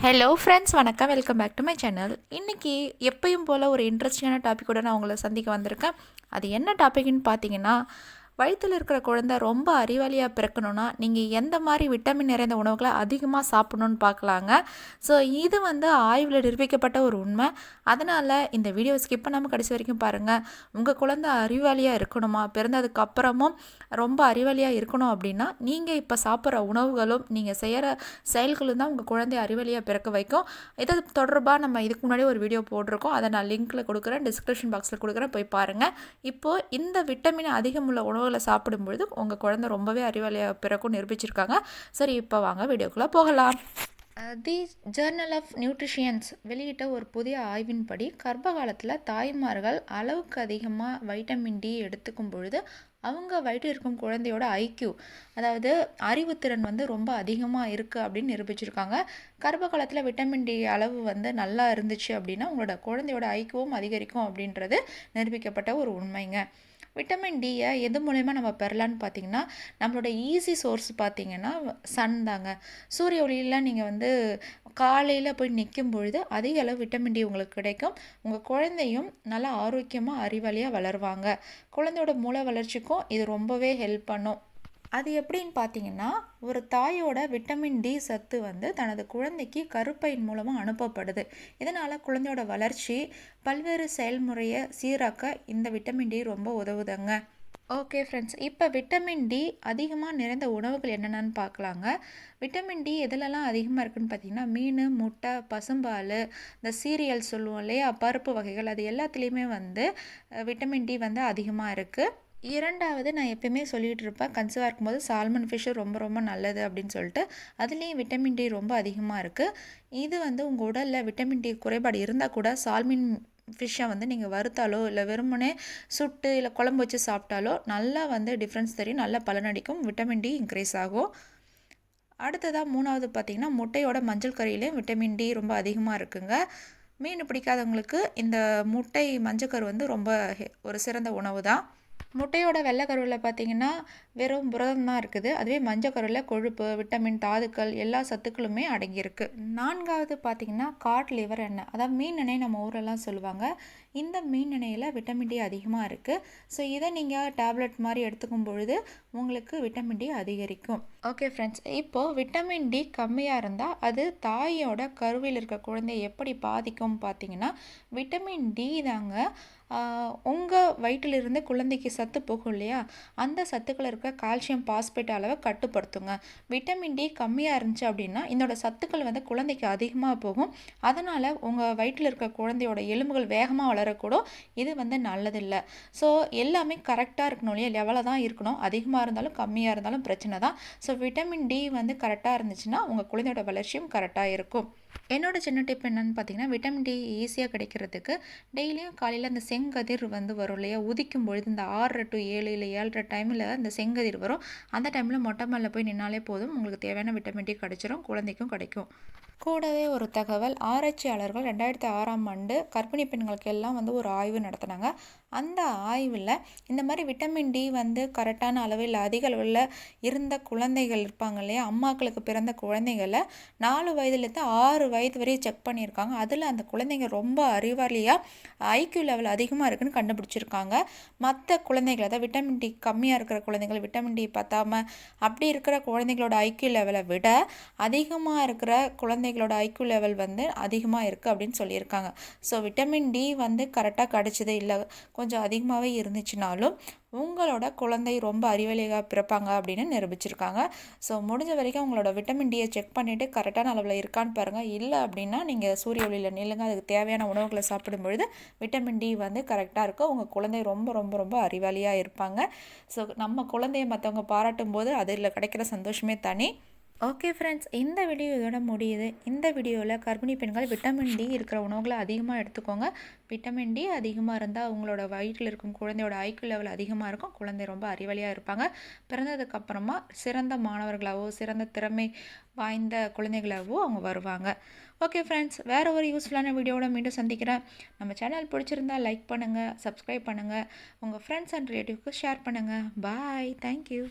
Hello friends, வணக்கம். Welcome back to my channel. இன்றைக்கி எப்பயும் போல் ஒரு இன்ட்ரெஸ்டிங்கான டாப்பிக்கோடு நான் உங்களை சந்திக்க வந்திருக்கேன். அது என்ன டாப்பிக்னு பார்த்தீங்கன்னா, வயிற்றில் இருக்கிற குழந்தை ரொம்ப அறிவாளியாக பிறக்கணுன்னா நீங்கள் எந்த மாதிரி விட்டமின் நிறைந்த உணவுகளை அதிகமாக சாப்பிடணுன்னு பார்க்கலாங்க. ஸோ இது ஆய்வில் நிரூபிக்கப்பட்ட ஒரு உண்மை. அதனால் இந்த வீடியோ ஸ்கிப் பண்ணாமல் கடைசி வரைக்கும் பாருங்கள். உங்கள் குழந்தை அறிவாளியாக இருக்கணுமா, பிறந்ததுக்கு அப்புறமும் ரொம்ப அறிவாளியாக இருக்கணும் அப்படின்னா நீங்கள் இப்போ சாப்பிட்ற உணவுகளும் நீங்கள் செய்கிற செயல்களும் தான் உங்கள் குழந்தைய அறிவாளியாக பிறக்க வைக்கும். இதை தொடர்பாக நம்ம இதுக்கு முன்னாடி ஒரு வீடியோ போட்டிருக்கோம். அதை நான் லிங்க்கில் கொடுக்குறேன், டிஸ்கிரிப்ஷன் பாக்ஸில் கொடுக்குறேன், போய் பாருங்கள். இப்போது இந்த விட்டமின் அதிகம் உள்ள உணவுகளை சாப்பிடும்பொழுது உங்கள் குழந்தை ரொம்பவே அறிவாளியாக பிறக்கும் நிரூபிச்சிருக்காங்க. சரி, இப்போ வாங்க வீடியோக்குள்ளே போகலாம். தி ஜர்னல் ஆஃப் நியூட்ரிஷியன்ஸ் வெளியிட்ட ஒரு புதிய ஆய்வின்படி கர்ப்ப காலத்தில் தாய்மார்கள் அளவுக்கு அதிகமாக வைட்டமின் டி எடுத்துக்கும் பொழுது அவங்க வயிற்றில் இருக்கும் குழந்தையோட ஐக்யூ, அதாவது அறிவுத்திறன் ரொம்ப அதிகமாக இருக்குது அப்படின்னு நிரூபிச்சிருக்காங்க. கர்ப்ப காலத்தில் விட்டமின் டி அளவு நல்லா இருந்துச்சு அப்படின்னா உங்களோட குழந்தையோட ஐக்யூவும் அதிகரிக்கும் அப்படின்றது நிரூபிக்கப்பட்ட ஒரு உண்மைங்க. விட்டமின் டியை எது மூலயமா நம்ம பெறலான்னு பார்த்தீங்கன்னா, நம்மளோட ஈஸி சோர்ஸ் பார்த்தீங்கன்னா சன் தாங்க. சூரிய ஒளியில் நீங்கள் காலையில் போய் நிற்கும் பொழுது அதிக அளவு விட்டமின் டி உங்களுக்கு கிடைக்கும். உங்கள் குழந்தையும் நல்லா ஆரோக்கியமாக அறிவாளியாக வளருவாங்க. குழந்தையோட மூளை வளர்ச்சிக்கும் இது ரொம்பவே ஹெல்ப் பண்ணும். அது எப்படின்னு பார்த்தீங்கன்னா, ஒரு தாயோட விட்டமின் டி சத்து தனது குழந்தைக்கு கருப்பையின் மூலமாக அனுப்பப்படுது. இதனால் குழந்தையோட வளர்ச்சி பல்வேறு செயல்முறையை சீராக்க இந்த விட்டமின் டி ரொம்ப உதவுதுங்க. ஓகே ஃப்ரெண்ட்ஸ், இப்போ விட்டமின் டி அதிகமாக நிறைந்த உணவுகள் என்னென்னு பார்க்கலாங்க. விட்டமின் டி எதுலலாம் அதிகமாக இருக்குதுன்னு பார்த்தீங்கன்னா, மீன், முட்டை, பசும்பால், இந்த சீரியல் சொல்லுவோம் இல்லையா, பருப்பு வகைகள், அது எல்லாத்துலேயுமே விட்டமின் டி அதிகமாக இருக்குது. இரண்டாவது, நான் எப்பயுமே சொல்லிகிட்டு இருப்பேன், கன்சீவாக இருக்கும்போது சால்மன் ஃபிஷ்ஷு ரொம்ப ரொம்ப நல்லது அப்படின்னு சொல்லிட்டு. அதுலேயும் விட்டமின் டி ரொம்ப அதிகமாக இருக்குது. இது உங்கள் உடலில் விட்டமின் டி குறைபாடு இருந்தால் கூட சால்மன் ஃபிஷ்ஷை நீங்கள் வறுத்தாலோ இல்லை வெறுமனே சுட்டு இல்லை குழம்பு வச்சு சாப்பிட்டாலோ நல்லா டிஃப்ரென்ஸ் தெரியும், நல்லா பலனடிக்கும், விட்டமின் டி இன்க்ரீஸ் ஆகும். அடுத்ததாக மூணாவது பார்த்திங்கன்னா, முட்டையோட மஞ்சள் கறியிலையும் விட்டமின் டி ரொம்ப அதிகமாக இருக்குங்க. மீன் பிடிக்காதவங்களுக்கு இந்த முட்டை மஞ்சக்கரு ரொம்ப ஒரு சிறந்த உணவு தான். முட்டையோட வெள்ளைக்கருவில் பார்த்திங்கன்னா வெறும் புரதம் தான் இருக்குது. அதுவே மஞ்சக்கருவில் கொழுப்பு, விட்டமின், தாதுக்கள் எல்லா சத்துக்களுமே அடங்கியிருக்கு. நான்காவது பார்த்திங்கன்னா காட் லிவர் எண்ணெய், அதாவது மீன் எண்ணெய் நம்ம ஊரெல்லாம் சொல்லுவாங்க. இந்த மீன் எண்ணெயில் விட்டமின் டி அதிகமாக இருக்குது. ஸோ இதை நீங்கள் டேப்லெட் மாதிரி எடுத்துக்கும் பொழுது உங்களுக்கு விட்டமின் டி அதிகரிக்கும். ஓகே ஃப்ரெண்ட்ஸ், இப்போது விட்டமின் டி கம்மியாக இருந்தால் அது தாயோட கருவில் இருக்க குழந்தைய எப்படி பாதிக்கும் பார்த்தீங்கன்னா, விட்டமின் டி தாங்க உங்கள் வயிற்றிலிருந்து குழந்தைக்கு சத்து போகும் இல்லையா, அந்த சத்துக்கள் இருக்க கால்சியம் பாஸ்பேட் அளவை கட்டுப்படுத்துங்க. விட்டமின் டி கம்மியாக இருந்துச்சு அப்படின்னா இதோட சத்துக்கள் குழந்தைக்கு அதிகமாக போகும். அதனால் உங்கள் வயிற்றில் இருக்க குழந்தையோட எலும்புகள் வேகமாக வளரக்கூடும். இது நல்லதில்லை. ஸோ எல்லாமே கரெக்டாக இருக்கணும் இல்லையா, லெவலாக தான் இருக்கணும். அதிகமாக இருந்தாலும் கம்மியாக இருந்தாலும் பிரச்சனை தான். ஸோ விட்டமின் டி கரெக்டாக இருந்துச்சுன்னா உங்கள் குழந்தையோட வளர்ச்சியும் கரெக்டாக இருக்கும். என்னோட சின்ன டிப் என்னென்னு பார்த்தீங்கன்னா, விட்டமின் டி ஈஸியாக கிடைக்கிறதுக்கு டெய்லியும் காலையில் அந்த செங்கதிர் வரும் இல்லையா, உதிக்கும் பொழுது இந்த 6 to 7 இல்லை 7:30 டைமில் அந்த செங்கதிர் வரும். அந்த டைமில் மொட்டை மாடியில் போய் நின்னாலே போதும், உங்களுக்கு தேவையான விட்டமின் டி கிடைச்சிரும், குழந்தைக்கும் கிடைக்கும். கூடவே ஒரு தகவல், ஆராய்ச்சியாளர்கள் 2006ஆம் ஆண்டு கர்ப்பிணி பெண்களுக்கு எல்லாம் ஒரு ஆய்வு நடத்தினாங்க. அந்த ஆய்வில் இந்த மாதிரி விட்டமின் டி கரெக்டான அளவில் அதிக அளவில் இருந்த குழந்தைகள் இருப்பாங்க இல்லையா, அம்மாக்களுக்கு பிறந்த குழந்தைகளை 4 வயதுலேருந்து 6 வயது வரையும் செக் பண்ணியிருக்காங்க. அதில் அந்த குழந்தைங்க ரொம்ப அறிவாளியாக ஐக்யூ லெவல் அதிகமாக இருக்குதுன்னு கண்டுபிடிச்சிருக்காங்க. மற்ற குழந்தைகள், அதாவது விட்டமின் டி கம்மியாக இருக்கிற குழந்தைகள், விட்டமின் டி பத்தாமல் அப்படி இருக்கிற குழந்தைங்களோட ஐக்யூ லெவலை விட அதிகமாக இருக்கிற குழந்தைகளோட ஐக்யூ லெவல் அதிகமாக இருக்குது அப்படின்னு சொல்லியிருக்காங்க. ஸோ விட்டமின் டி கரெக்டாக கிடச்சிது இல்லை கொஞ்சம் அதிகமாகவே இருந்துச்சுனாலும் உங்களோட குழந்தை ரொம்ப அறிவாளியாக பிறப்பாங்க அப்படின்னு நிரூபிச்சிருக்காங்க. ஸோ முடிஞ்ச வரைக்கும் உங்களோட விட்டமின் டியை செக் பண்ணிவிட்டு கரெக்டான அளவில் இருக்கான்னு பாருங்கள். இல்லை அப்படின்னா நீங்கள் சூரிய ஒளியில் நில்லுங்க, அதுக்கு தேவையான உணவுகளை சாப்பிடும் பொழுது விட்டமின் டி கரெக்டாக இருக்கும். உங்கள் குழந்தை ரொம்ப ரொம்ப ரொம்ப அறிவாளியாக இருப்பாங்க. ஸோ நம்ம குழந்தைய மற்றவங்க பாராட்டும் போது அதில் கிடைக்கிற சந்தோஷமே தனி. ஓகே ஃப்ரெண்ட்ஸ், இந்த வீடியோ இதோட முடியுது. இந்த வீடியோவில் கர்ப்பிணி பெண்கள் விட்டமின் டி இருக்கிற உணவுகளை அதிகமாக எடுத்துக்கோங்க. விட்டமின் டி அதிகமாக இருந்தால் உங்களோட வயிற்றில் இருக்கும் குழந்தையோட ஐக்யூ லெவல் அதிகமாக இருக்கும், குழந்தை ரொம்ப அறிவாளியாக இருப்பாங்க. பிறந்ததுக்கப்புறமா சிறந்த மாணவர்களாகவோ சிறந்த திறமை வாய்ந்த குழந்தைகளாகவோ அவங்க வருவாங்க. ஓகே ஃப்ரெண்ட்ஸ், வேறு ஒரு யூஸ்ஃபுல்லான வீடியோவோட மீண்டும் சந்திக்கிறேன். நம்ம சேனல் பிடிச்சிருந்தா லைக் பண்ணுங்கள், சப்ஸ்கிரைப் பண்ணுங்கள், உங்கள் ஃப்ரெண்ட்ஸ் அண்ட் ரிலேட்டிவ்க்கு ஷேர் பண்ணுங்கள். பாய், தேங்க்யூ.